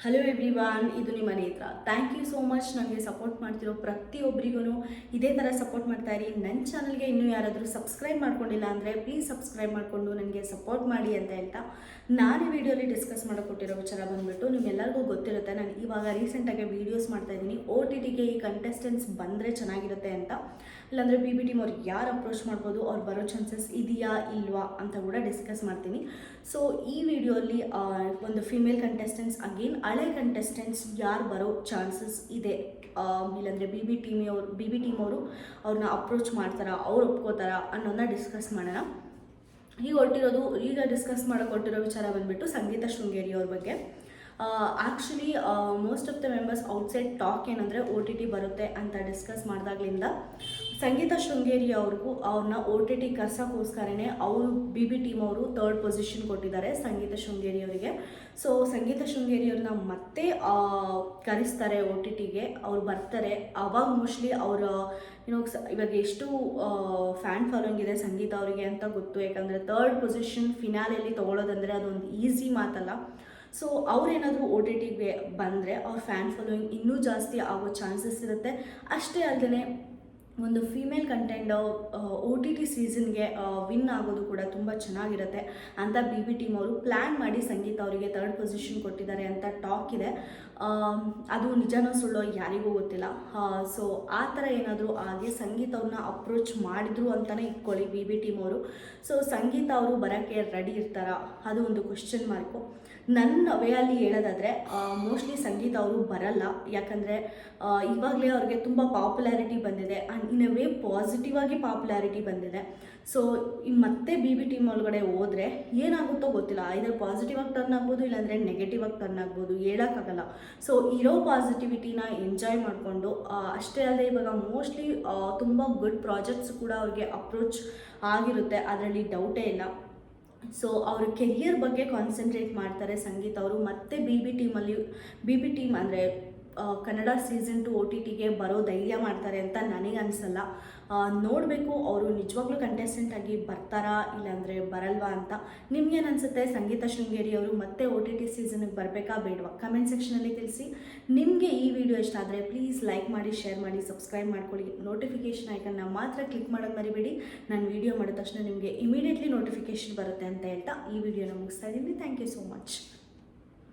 Hello everyone, ಇದು ನಿಮ್ಮ ನೇತ್ರ. ಥ್ಯಾಂಕ್ ಯು ಸೋ ಮಚ್ ನನಗೆ ಸಪೋರ್ಟ್ ಮಾಡ್ತಿರೋ ಪ್ರತಿಯೊಬ್ಬರಿಗೂ ಇದೇ ಥರ ಸಪೋರ್ಟ್ ಮಾಡ್ತಾ ಇರಿ. ನನ್ನ ಚಾನಲ್ಗೆ ಇನ್ನೂ ಯಾರಾದರೂ ಸಬ್ಸ್ಕ್ರೈಬ್ ಮಾಡ್ಕೊಂಡಿಲ್ಲ ಅಂದರೆ ಪ್ಲೀಸ್ ಸಬ್ಸ್ಕ್ರೈಬ್ ಮಾಡಿಕೊಂಡು ನನಗೆ ಸಪೋರ್ಟ್ ಮಾಡಿ ಅಂತ ಹೇಳ್ತಾ, ನಾನು ಈ ವಿಡಿಯೋಲಿ ಡಿಸ್ಕಸ್ ಮಾಡೋಕೊಟ್ಟಿರೋ ವಿಚಾರ ಬಂದುಬಿಟ್ಟು ನಿಮ್ಮೆಲ್ಲರಿಗೂ ಗೊತ್ತಿರುತ್ತೆ. ನಾನು ಇವಾಗ ರೀಸೆಂಟಾಗಿ ವೀಡಿಯೋಸ್ ಮಾಡ್ತಾಯಿದ್ದೀನಿ. OTTಗೆ ಈ ಕಂಟೆಸ್ಟೆಂಟ್ಸ್ ಬಂದರೆ ಚೆನ್ನಾಗಿರುತ್ತೆ ಅಂತ, ಇಲ್ಲಾಂದರೆ BB ಟೀಮ್ ಅವ್ರಿಗೆ ಯಾರು ಅಪ್ರೋಚ್ ಮಾಡ್ಬೋದು, ಅವ್ರು ಬರೋ ಚಾನ್ಸಸ್ ಇದೆಯಾ ಇಲ್ವಾ ಅಂತ ಕೂಡ ಡಿಸ್ಕಸ್ ಮಾಡ್ತೀನಿ. ಸೊ ಈ ವಿಡಿಯೋಲಿ ಒಂದು ಫಿಮೇಲ್ ಕಂಟೆಸ್ಟೆಂಟ್ಸ್ ಅಗೇನ್ ಹಳೆ ಕಂಟೆಸ್ಟೆಂಟ್ಸ್ ಯಾರು ಬರೋ ಚಾನ್ಸಸ್ ಇದೆ, ಇಲ್ಲಾಂದರೆ BB ಟೀಮ್ ಅವರು ಅವ್ರನ್ನ ಅಪ್ರೋಚ್ ಮಾಡ್ತಾರಾ, ಅವ್ರು ಒಪ್ಕೋತಾರಾ ಅನ್ನೋದನ್ನ ಡಿಸ್ಕಸ್ ಮಾಡೋಣ. ಈಗ ಡಿಸ್ಕಸ್ ಮಾಡೋಕೊಟ್ಟಿರೋ ವಿಚಾರ ಬಂದುಬಿಟ್ಟು ಸಂಗೀತ ಶೃಂಗೇರಿ ಅವ್ರ ಬಗ್ಗೆ. Actually most of the members outside talk ಏನಂದರೆ OTT ಬರುತ್ತೆ ಅಂತ ಡಿಸ್ಕಸ್ ಮಾಡಿದಾಗಲಿಂದ ಸಂಗೀತ ಶೃಂಗೇರಿ ಅವ್ರನ್ನ OTT ಕರ್ಸೋಕ್ಕೋಸ್ಕರನೇ ಅವರು BB ಟೀಮ್ ಅವರು 3rd ಪೊಸಿಷನ್ ಕೊಟ್ಟಿದ್ದಾರೆ ಸಂಗೀತ ಶೃಂಗೇರಿ ಅವರಿಗೆ. ಸೊ ಸಂಗೀತ ಶೃಂಗೇರಿ ಅವ್ರನ್ನ ಮತ್ತೆ ಕರೆಸ್ತಾರೆ OTTಗೆ, ಅವ್ರು ಬರ್ತಾರೆ. ಅವಾಗ ಮೋಸ್ಟ್ಲಿ ಅವರು ಇವಾಗ ಎಷ್ಟು ಫ್ಯಾನ್ ಫಾಲೋಯಿಂಗ್ ಇದೆ ಸಂಗೀತ ಅವರಿಗೆ ಅಂತ ಗೊತ್ತು. ಯಾಕಂದರೆ 3rd ಪೊಸಿಷನ್ ಫಿನಾಲೆಯಲ್ಲಿ ತೊಗೊಳೋದಂದರೆ ಅದೊಂದು ಈಸಿ ಮಾತಲ್ಲ. ಸೊ ಅವ್ರೇನಾದರೂ OTTಗೆ ಬಂದರೆ ಅವ್ರ ಫ್ಯಾನ್ ಫಾಲೋಯಿಂಗ್ ಇನ್ನೂ ಜಾಸ್ತಿ ಆಗೋ ಚಾನ್ಸಸ್ ಇರುತ್ತೆ. ಅಷ್ಟೇ ಅಲ್ಲದೆ ಒಂದು ಫೀಮೇಲ್ ಕಂಟೆಂಡರ್ OTT ಸೀಸನ್ಗೆ ವಿನ್ ಆಗೋದು ಕೂಡ ತುಂಬ ಚೆನ್ನಾಗಿರುತ್ತೆ ಅಂತ BB ಟೀಮ್ ಅವರು ಪ್ಲ್ಯಾನ್ ಮಾಡಿ ಸಂಗೀತ ಅವರಿಗೆ 3rd ಪೊಸಿಷನ್ ಕೊಟ್ಟಿದ್ದಾರೆ ಅಂತ ಟಾಕ್ ಇದೆ. ಅದು ನಿಜನೋ ಸುಳ್ಳೋ ಯಾರಿಗೂ ಗೊತ್ತಿಲ್ಲ. ಸೊ ಆ ಥರ ಏನಾದರೂ ಹಾಗೆ ಸಂಗೀತ ಅವ್ರನ್ನ ಅಪ್ರೋಚ್ ಮಾಡಿದ್ರು ಅಂತಲೇ ಇಟ್ಕೊಳ್ಳಿ BB ಟೀಮ್ ಅವರು. ಸೊ ಸಂಗೀತ ಅವರು ಬರೋಕ್ಕೆ ರೆಡಿ ಇರ್ತಾರಾ, ಅದು ಒಂದು ಕ್ವೆಶ್ಚನ್ ಮಾರ್ಕು. ನನ್ನ ವೇಯಲ್ಲಿ ಹೇಳೋದಾದರೆ ಮೋಸ್ಟ್ಲಿ ಸಂಗೀತ ಅವರು ಬರಲ್ಲ. ಯಾಕಂದರೆ ಇವಾಗಲೇ ಅವ್ರಿಗೆ ತುಂಬ ಪಾಪ್ಯುಲಾರಿಟಿ ಬಂದಿದೆ, and in a way positive ಆಗಿ ಪಾಪ್ಯುಲಾರಿಟಿ ಬಂದಿದೆ. ಸೊ ಮತ್ತೆ BB ಟೀಮ್ ಒಳಗಡೆ ಹೋದರೆ ಏನಾಗುತ್ತೋ ಗೊತ್ತಿಲ್ಲ. ಇದರ ಪಾಸಿಟಿವ್ ಆಗಿ ಟರ್ನ್ ಆಗ್ಬೋದು, ಇಲ್ಲಾಂದರೆ ನೆಗೆಟಿವ್ ಆಗಿ ಟರ್ನ್ ಆಗ್ಬೋದು, ಹೇಳೋಕ್ಕಾಗಲ್ಲ. ಸೊ ಇರೋ ಪಾಸಿಟಿವಿಟಿನ ಎಂಜಾಯ್ ಮಾಡಿಕೊಂಡು, ಅಷ್ಟೇ ಅಲ್ಲದೆ ಇವಾಗ ಮೋಸ್ಟ್ಲಿ ತುಂಬ ಗುಡ್ ಪ್ರಾಜೆಕ್ಟ್ಸ್ ಕೂಡ ಅವ್ರಿಗೆ ಅಪ್ರೋಚ್ ಆಗಿರುತ್ತೆ, ಅದರಲ್ಲಿ ಡೌಟೇ ಇಲ್ಲ. ಸೊ ಅವ್ರ ಕೆರಿಯರ್ ಬಗ್ಗೆ ಕಾನ್ಸಂಟ್ರೇಟ್ ಮಾಡ್ತಾರೆ ಸಂಗೀತ ಅವರು. ಮತ್ತೆ BB ಟೀಮ್ ಅಂದರೆ ಕನ್ನಡ ಸೀಸನ್ 2 OTTಗೆ ಬರೋ ಧೈರ್ಯ ಮಾಡ್ತಾರೆ ಅಂತ ನನಗೆ ಅನಿಸಲ್ಲ. ನೋಡಬೇಕು ಅವರು ನಿಜವಾಗ್ಲೂ ಕಂಟೆಸ್ಟೆಂಟ್ ಆಗಿ ಬರ್ತಾರಾ ಇಲ್ಲಾಂದರೆ ಬರಲ್ವಾ ಅಂತ. ನಿಮ್ಗೇನು ಅನಿಸುತ್ತೆ? ಸಂಗೀತ ಶೃಂಗೇರಿ ಅವರು ಮತ್ತೆ OTT ಸೀಸನ್ಗೆ ಬರಬೇಕಾ ಬೇಡವಾ? ಕಮೆಂಟ್ ಸೆಕ್ಷನಲ್ಲಿ ತಿಳಿಸಿ. ನಿಮಗೆ ಈ ವಿಡಿಯೋ ಇಷ್ಟ ಆದರೆ ಪ್ಲೀಸ್ ಲೈಕ್ ಮಾಡಿ, ಶೇರ್ ಮಾಡಿ, ಸಬ್ಸ್ಕ್ರೈಬ್ ಮಾಡ್ಕೊಳ್ಳಿ. ನೋಟಿಫಿಕೇಷನ್ ಐಕನ್ನ ಮಾತ್ರ ಕ್ಲಿಕ್ ಮಾಡೋದು ಮರಿಬೇಡಿ. ನಾನು ವಿಡಿಯೋ ಮಾಡಿದ ತಕ್ಷಣ ನಿಮಗೆ ಇಮಿಡಿಯೇಟ್ಲಿ ನೋಟಿಫಿಕೇಷನ್ ಬರುತ್ತೆ ಅಂತ ಹೇಳ್ತಾ ಈ ವಿಡಿಯೋನ ಮುಗಿಸ್ತಾ ಇದ್ದೀನಿ. Thank you so much.